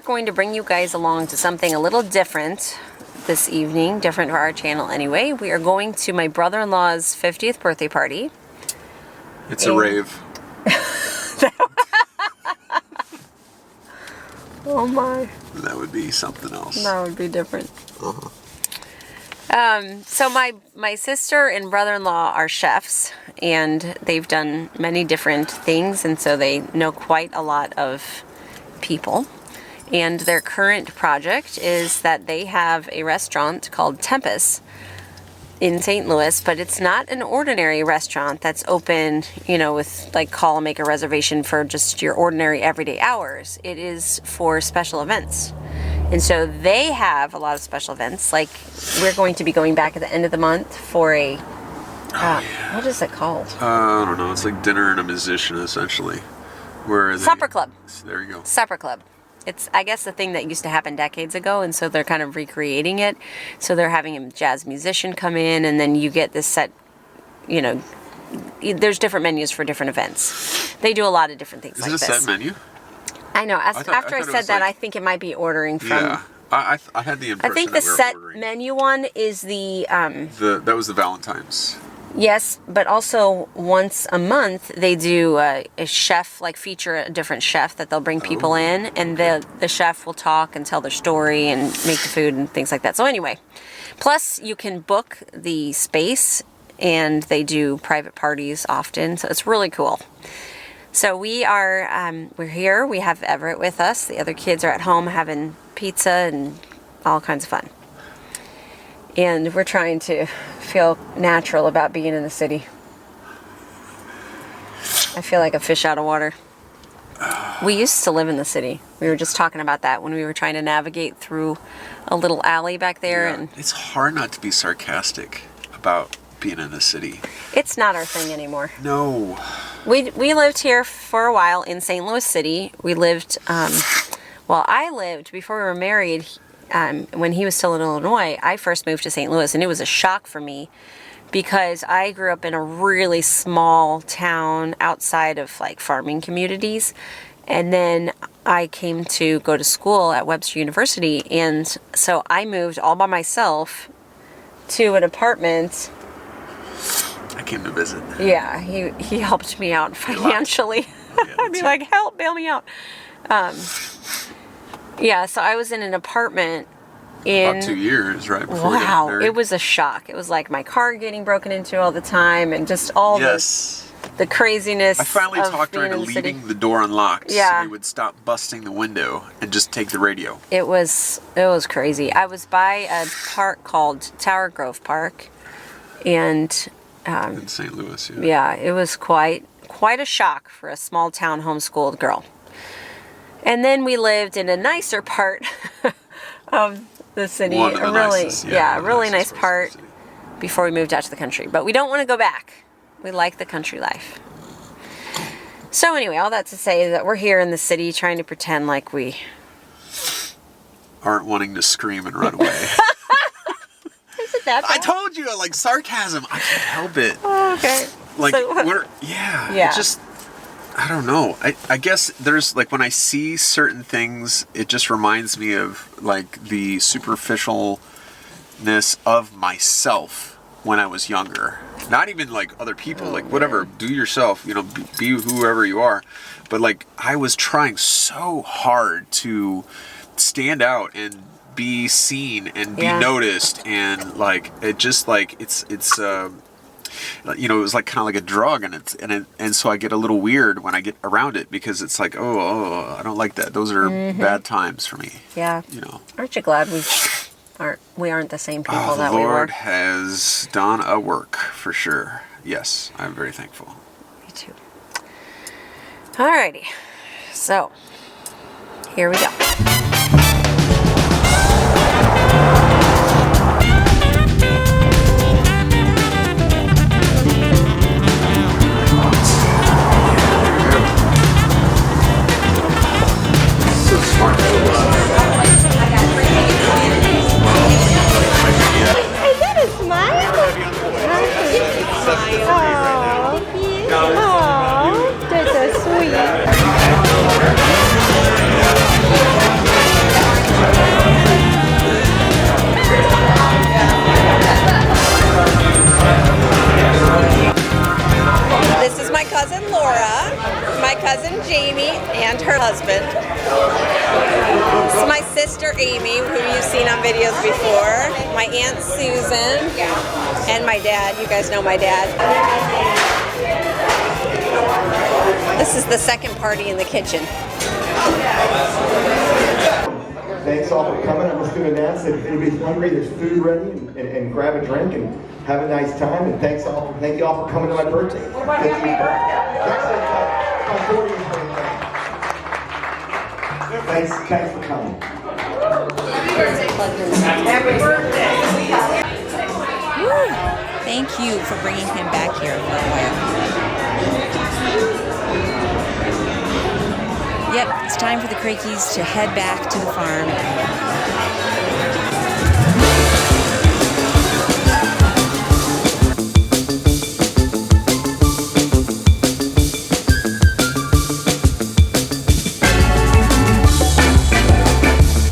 going to bring you guys along to something a little different this evening, different for our channel anyway. We are going to my brother-in-law's 50th birthday party. It's a rave. Oh my. That would be something else. That would be different. So my sister and brother-in-law are chefs, and they've done many different things, and so they know quite a lot of people. And their current project is that they have a restaurant called Tempest in St. Louis, but it's not an ordinary restaurant that's open, you know, with like call and make a reservation for just your ordinary everyday hours. It is for special events. And so they have a lot of special events. Like we're going to be going back at the end of the month for a, what is it called? I don't know. It's like dinner and a musician, essentially. Supper club. There you go. Supper club. It's, I guess, the thing that used to happen decades ago, and so they're kind of recreating it. So they're having a jazz musician come in, and then you get this set, you know, there's different menus for different events. They do a lot of different things like this. Is it a set menu? I know. After I said that, I think it might be ordering from... Yeah. I had the impression I think the set menu one is the... That was the Valentine's. Yes, but also once a month they do a chef, like feature a different chef that they'll bring people in, and the chef will talk and tell their story and make the food and things like that. So anyway, plus you can book the space, and they do private parties often, so it's really cool. So we are, we're here, we have Everett with us, the other kids are at home having pizza and all kinds of fun. And we're trying to feel natural about being in the city. I feel like a fish out of water. We used to live in the city. We were just talking about that when we were trying to navigate through a little alley back there. Yeah, and it's hard not to be sarcastic about being in the city. It's not our thing anymore. No. We lived here for a while in St. Louis City. We lived, I lived, before we were married, when he was still in Illinois, I first moved to St. Louis, and it was a shock for me because I grew up in a really small town outside of like farming communities. And then I came to go to school at Webster University, and so I moved all by myself to an apartment. I came to visit. Yeah, he helped me out financially. Yeah, I'd be like, help, bail me out. Yeah, so I was in an apartment about 2 years, right? Before wow, it was a shock. It was like my car getting broken into all the time, and just all the craziness. I finally talked her into leaving the door unlocked, so we would stop busting the window and just take the radio. It was crazy. I was by a park called Tower Grove Park, and in St. Louis. Yeah, it was quite a shock for a small town homeschooled girl. And then we lived in a nicer part of the city. One of the nicest, really nice part before we moved out to the country. But we don't want to go back. We like the country life. So anyway, all that to say that we're here in the city trying to pretend like we aren't wanting to scream and run away. Is it that bad? I told you, like sarcasm. I can't help it. Oh, okay. Like so, it just, I don't know. I guess there's like when I see certain things, it just reminds me of like the superficialness of myself when I was younger. Not even like other people, like whatever, do yourself, you know, be whoever you are. But like I was trying so hard to stand out and be seen and be noticed, and like it just like it's you know, it was like kind of like a drug, and so I get a little weird when I get around it because it's like, oh, I don't like that. Those are bad times for me. Yeah. You know. Aren't you glad we aren't the same people that we were? The Lord has done a work for sure. Yes, I'm very thankful. Me too. Alrighty. So, here we go. my cousin Laura, my cousin Jamie, and her husband. This is my sister Amy, who you've seen on videos before. My Aunt Susan, and my dad. You guys know my dad. This is the second party in the kitchen. Thanks all for coming. I'm just going to announce that if anybody's hungry, there's food ready, and grab a drink and have a nice time. And thank you all for coming to my birthday. Thanks for coming. Happy birthday. Thank you for bringing him back here for a while. Yep, it's time for the Kreke's to head back to the farm.